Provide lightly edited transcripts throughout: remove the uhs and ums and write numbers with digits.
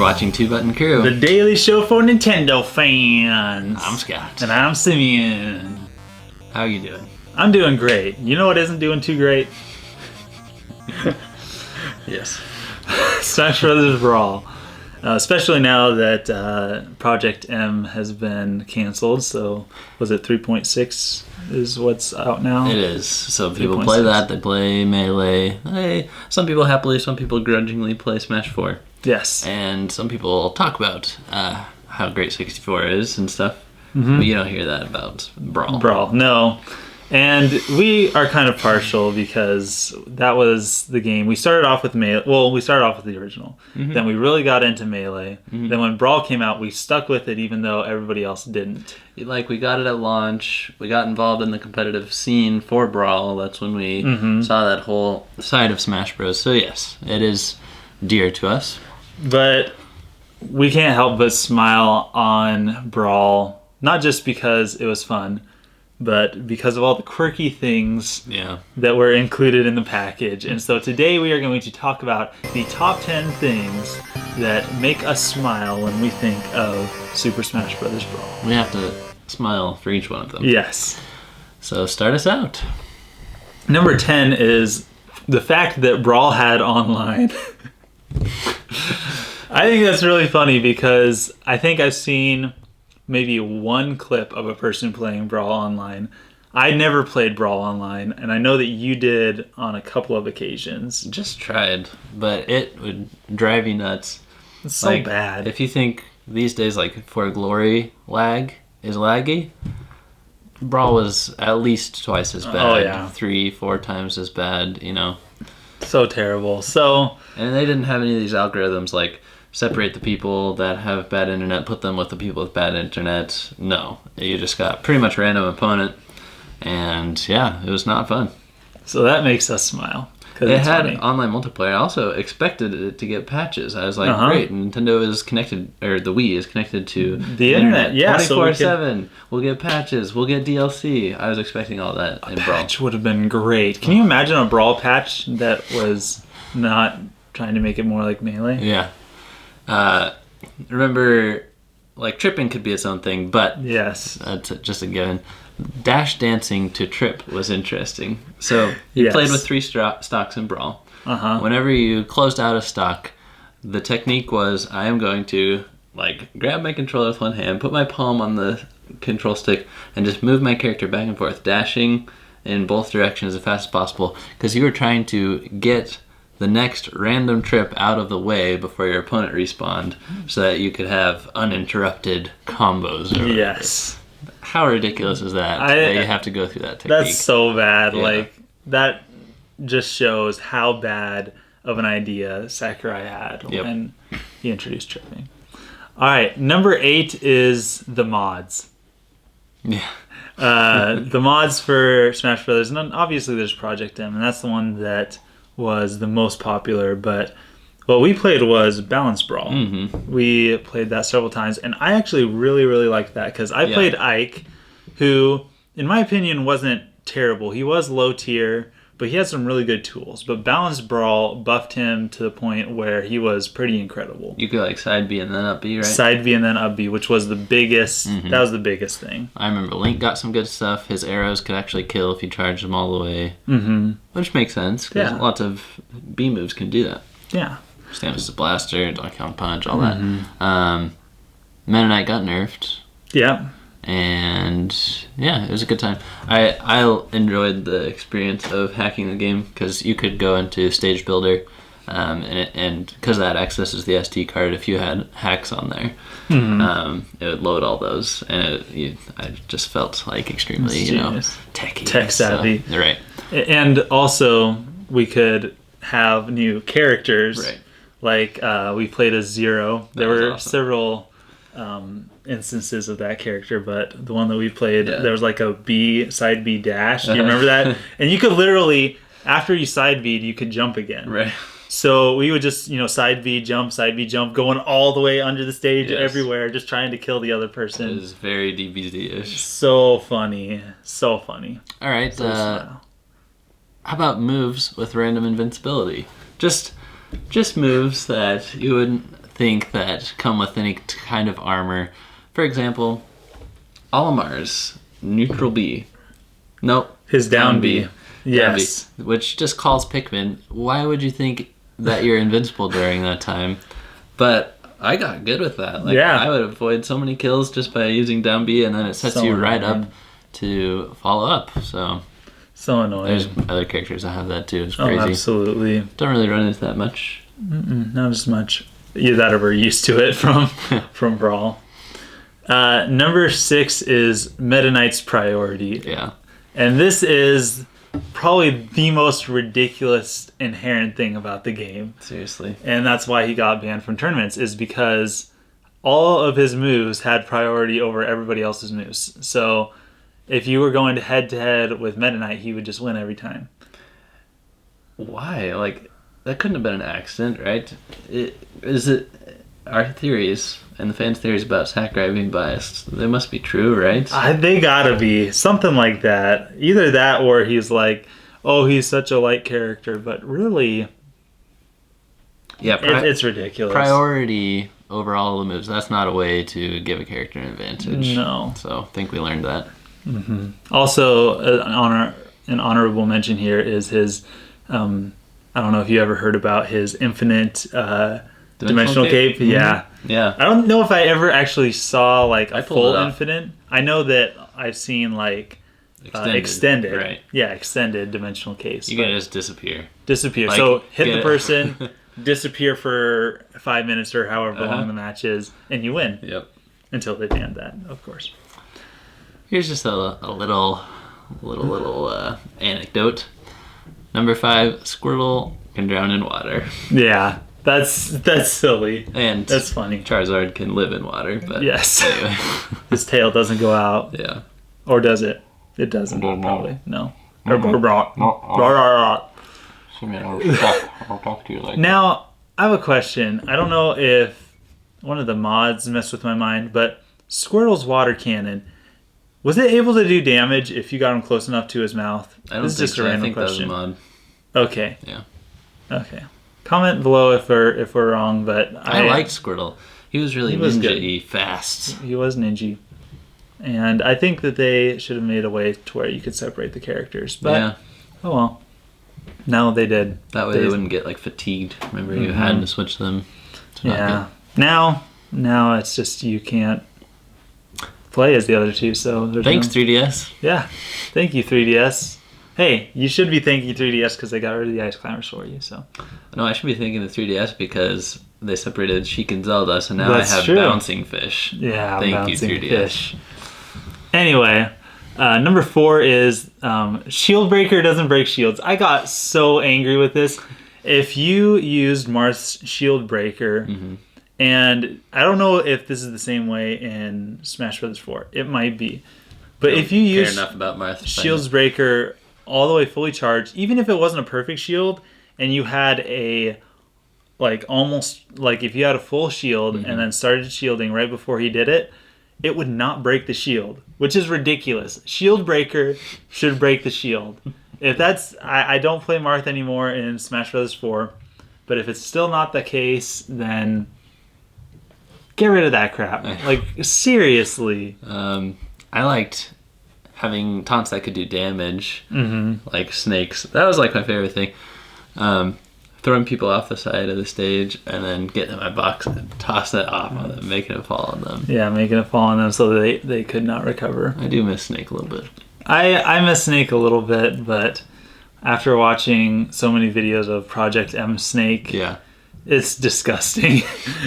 You're watching Two Button Crew. The daily show for Nintendo fans. I'm Scott. And I'm Simeon. How are you doing? I'm doing great. You know what isn't doing too great? Yes. Smash Brothers Brawl. Especially now that Project M has been canceled. So, was it 3.6 is what's out now? It is. So people play that. They play Melee. Some people happily, some people grudgingly play Smash 4. Yes. And some people talk about how great 64 is and stuff. Mm-hmm. But you don't hear that about Brawl. Brawl, no. And we are kind of partial because that was the game. We started off with Melee. Well, we started off with the original. Mm-hmm. Then we really got into Melee. Mm-hmm. Then when Brawl came out, we stuck with it even though everybody else didn't. Like, we got it at launch. We got involved in the competitive scene for Brawl. That's when we saw that whole side of Smash Bros. So yes, it is dear to us. But we can't help but smile on Brawl. Not just because it was fun, but because of all the quirky things that were included in the package. And so today we are going to talk about the top 10 things that make us smile when we think of Super Smash Bros. Brawl. We have to smile for each one of them. Yes. So start us out. Number 10 is the fact that Brawl had online. I think that's really funny because I think I've seen maybe one clip of a person playing Brawl online. I never played Brawl online, and I know that you did on a couple of occasions. Just tried, but it would drive you nuts. It's so bad. If you think these days, like, For Glory lag is laggy, Brawl was at least twice as bad. 3-4 times as bad, you know. So terrible. So, and they didn't have any of these algorithms like separate the people that have bad internet, put them with the people with bad internet. No, you just got pretty much random opponent, and yeah, it was not fun. So that makes us smile. It had online multiplayer. I also expected it to get patches. I was like, great, Nintendo is connected, or the Wii is connected to the internet. Yeah, 24/7. We'll get patches. We'll get DLC. I was expecting all that in Brawl. A patch would have been great. Can you imagine a Brawl patch that was not trying to make it more like Melee? Yeah. Remember, like, tripping could be its own thing, but yes, that's just a given. Dash dancing to trip was interesting. So you played with 3 stocks in Brawl. Whenever you closed out a stock, the technique was, I am going to, like, grab my controller with one hand, put my palm on the control stick, and just move my character back and forth, dashing in both directions as fast as possible, because you were trying to get the next random trip out of the way before your opponent respawned so that you could have uninterrupted combos. Yes. How ridiculous is that? That you have to go through that technique. That's so bad. Yeah. Like, that just shows how bad of an idea Sakurai had when he introduced tripping. All right, number 8 is the mods. Yeah. The mods for Smash Brothers, and then obviously there's Project M, and that's the one that was the most popular, but what we played was Balance Brawl. We played that several times, and I actually really, really liked that because I played Ike, who, in my opinion, wasn't terrible. He was low tier, but he had some really good tools. But Balance Brawl buffed him to the point where he was pretty incredible. You could, like, side B and then up B, right? Side B and then up B, which was the biggest, that was the biggest thing. I remember Link got some good stuff. His arrows could actually kill if you charged them all the way. Which makes sense, because lots of B moves can do that. Yeah. Stampus Blaster, Donkey Kong Punch, all that. Mennonite got nerfed. Yeah. And yeah, it was a good time. I enjoyed the experience of hacking the game because you could go into Stage Builder, and because that accesses the SD card, if you had hacks on there, it would load all those, and I just felt like extremely, techy, tech savvy. So, right. And also we could have new characters. Right. Like we played as Zero. There were several instances of that character, but the one that we played, there was like a side B dash. Do you remember that? And you could literally, after you side B'd, you could jump again. Right. So we would just, side B jump, going all the way under the stage everywhere, just trying to kill the other person. It was very DBZ-ish. So funny. So funny. All right. How about moves with random invincibility? Just moves that you wouldn't think that come with any kind of armor. For example, Olimar's neutral B. Nope. His down B. Yes. Down B, which just calls Pikmin. Why would you think that you're invincible during that time? But I got good with that. Like, I would avoid so many kills just by using down B, and then it sets you right up to follow up. So annoying. There's other characters that have that too. It's crazy. Oh, absolutely. Don't really run into that much. Not as much. Either that or we're used to it from Brawl. Number 6 is Meta Knight's priority. Yeah. And this is probably the most ridiculous inherent thing about the game. Seriously. And that's why he got banned from tournaments, is because all of his moves had priority over everybody else's moves. So if you were going head to head with Meta Knight, he would just win every time. Why? Like, that couldn't have been an accident, right? Our theories and the fans' theories about Sakurai being biased, they must be true, right? They gotta be. Something like that. Either that or he's like, oh, he's such a light character, but really... Yeah, it's ridiculous. Priority over all the moves. That's not a way to give a character an advantage. No. So I think we learned that. Mm-hmm. Also, an honorable mention here is his... I don't know if you ever heard about his infinite... Dimensional cape? Mm-hmm. Yeah. I don't know if I ever actually saw like a full infinite. I know that I've seen like extended. Right. Yeah, extended dimensional case. You can just disappear. Like, so hit the person, disappear for 5 minutes or however long the match is, and you win. Yep. Until they banned that, of course. Here's just a little anecdote. Number 5, Squirrel can drown in water. Yeah. That's silly. And that's funny. Charizard can live in water, but yes. Anyway. His tail doesn't go out. Yeah. Or does it? It doesn't, probably. No. Now, I have a question. I don't know if one of the mods messed with my mind, but Squirrel's water cannon, was it able to do damage if you got him close enough to his mouth? I don't think so. I think question. That was a mod. Okay. Yeah. Okay. Comment below if we're wrong, but I liked Squirtle. He was really ninja-y, fast. He was ninja. And I think that they should have made a way to where you could separate the characters. But, oh well. No, they did. That way they wouldn't get like fatigued. Remember, you had to switch them. Yeah. Now it's just you can't play as the other two. So thanks, 3DS. Yeah. Thank you, 3DS. Hey, you should be thanking 3DS because they got rid of the ice climbers for you. So, no, I should be thanking the 3DS because they separated Sheik and Zelda, so now That's I have true. Bouncing Fish. Yeah, thank you, 3DS. Fish. Anyway, number 4 is Shield Breaker doesn't break shields. I got so angry with this. If you used Marth's Shield Breaker, and I don't know if this is the same way in Smash Bros. 4. It might be, but if you use enough about Marth's Shield's Breaker all the way fully charged, even if it wasn't a perfect shield, and you had a almost if you had a full shield and then started shielding right before he did it, it would not break the shield, which is ridiculous. Shield Breaker should break the shield. If that's I don't play Marth anymore in Smash Bros. 4, but if it's still not the case, then get rid of that crap. Like, seriously. I liked having taunts that could do damage, like snakes. That was like my favorite thing. Throwing people off the side of the stage and then getting my box and tossing it off on them, making it fall on them. Yeah, making it fall on them so they could not recover. I do miss Snake a little bit. I miss Snake a little bit, but after watching so many videos of Project M Snake, it's disgusting.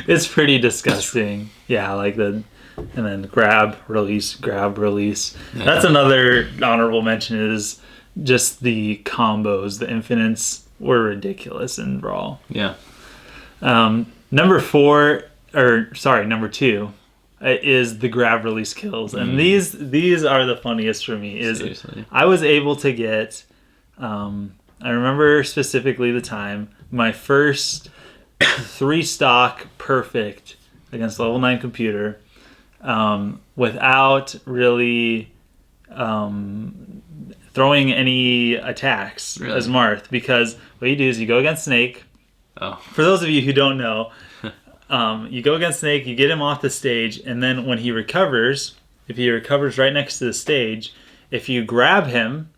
It's pretty disgusting. Yeah, and then grab, release. Yeah. That's another honorable mention, is just the combos. The infinites were ridiculous in Brawl. Yeah. Number 2 is the grab release kills. And these are the funniest for me. Seriously. I was able to get, I remember specifically the time, my first 3-stock perfect against level 9 computer, without really throwing any attacks as Marth, because what you do is you go against Snake. Oh. For those of you who don't know, you go against Snake, you get him off the stage, and then when he recovers, if he recovers right next to the stage, if you grab him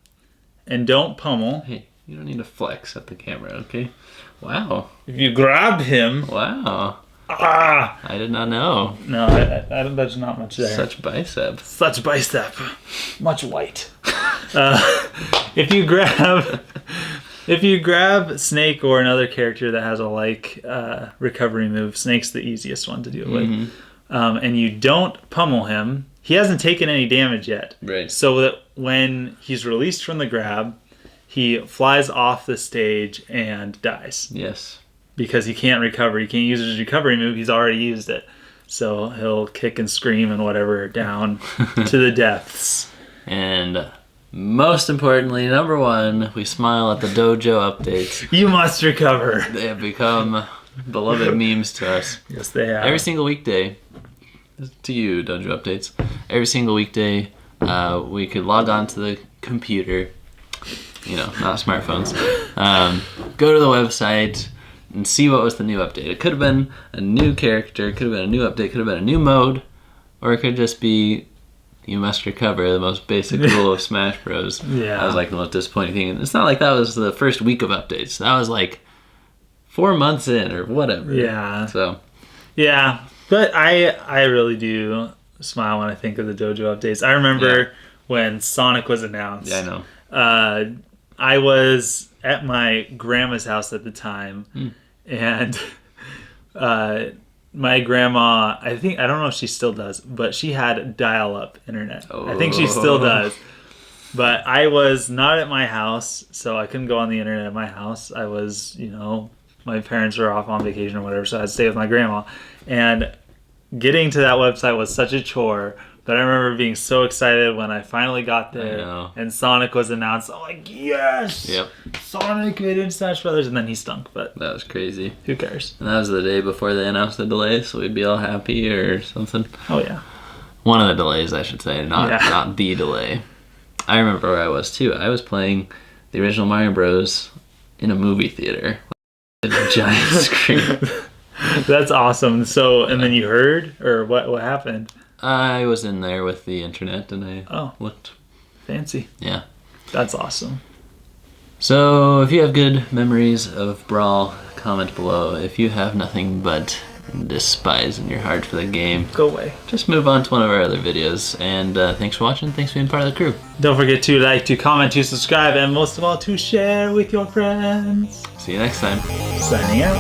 and don't pummel... Hey, you don't need to flex at the camera, okay? Wow. If you grab him... Wow. Ah! I did not know. No, there's not much there. Such bicep. Such bicep. Much white. If you grab Snake or another character that has a recovery move, Snake's the easiest one to deal with, and you don't pummel him, he hasn't taken any damage yet. Right. So that when he's released from the grab, he flies off the stage and dies. Yes. Because he can't recover. He can't use his recovery move. He's already used it. So he'll kick and scream and whatever down to the depths. And most importantly, number one, we smile at the Dojo Updates. You must recover. They have become beloved memes to us. Yes, they have. Every single weekday, to you, Dojo Updates, every single weekday, we could log on to the computer, not smartphones, go to the website, and see what was the new update. It could have been a new character, it could have been a new update, could have been a new mode, or it could just be you must recover, the most basic rule of Smash Bros. Yeah. That was like the most disappointing thing. And it's not like that was the first week of updates. That was like 4 months in or whatever. Yeah. So. Yeah, but I really do smile when I think of the Dojo Updates. I remember when Sonic was announced. Yeah, I know. I was at my grandma's house at the time, and my grandma, I don't know if she still does, but she had dial-up internet. Oh. I think she still does. But I was not at my house, so I couldn't go on the internet at my house. I was, my parents were off on vacation or whatever, so I'd stay with my grandma. And getting to that website was such a chore. But I remember being so excited when I finally got there and Sonic was announced. I'm like, yes! Yep. Sonic made it in Smash Brothers, and then he stunk, but... That was crazy. Who cares? And that was the day before they announced the delay, so we'd be all happy or something. Oh, yeah. One of the delays, I should say, not the delay. I remember where I was, too. I was playing the original Mario Bros. In a movie theater. A giant screen. That's awesome. So, and then you heard? Or what happened? I was in there with the internet and I looked. Fancy. Yeah. That's awesome. So if you have good memories of Brawl, comment below. If you have nothing but despise in your heart for the game, go away. Just move on to one of our other videos. And thanks for watching. Thanks for being part of the crew. Don't forget to like, to comment, to subscribe, and most of all, to share with your friends. See you next time. Signing out.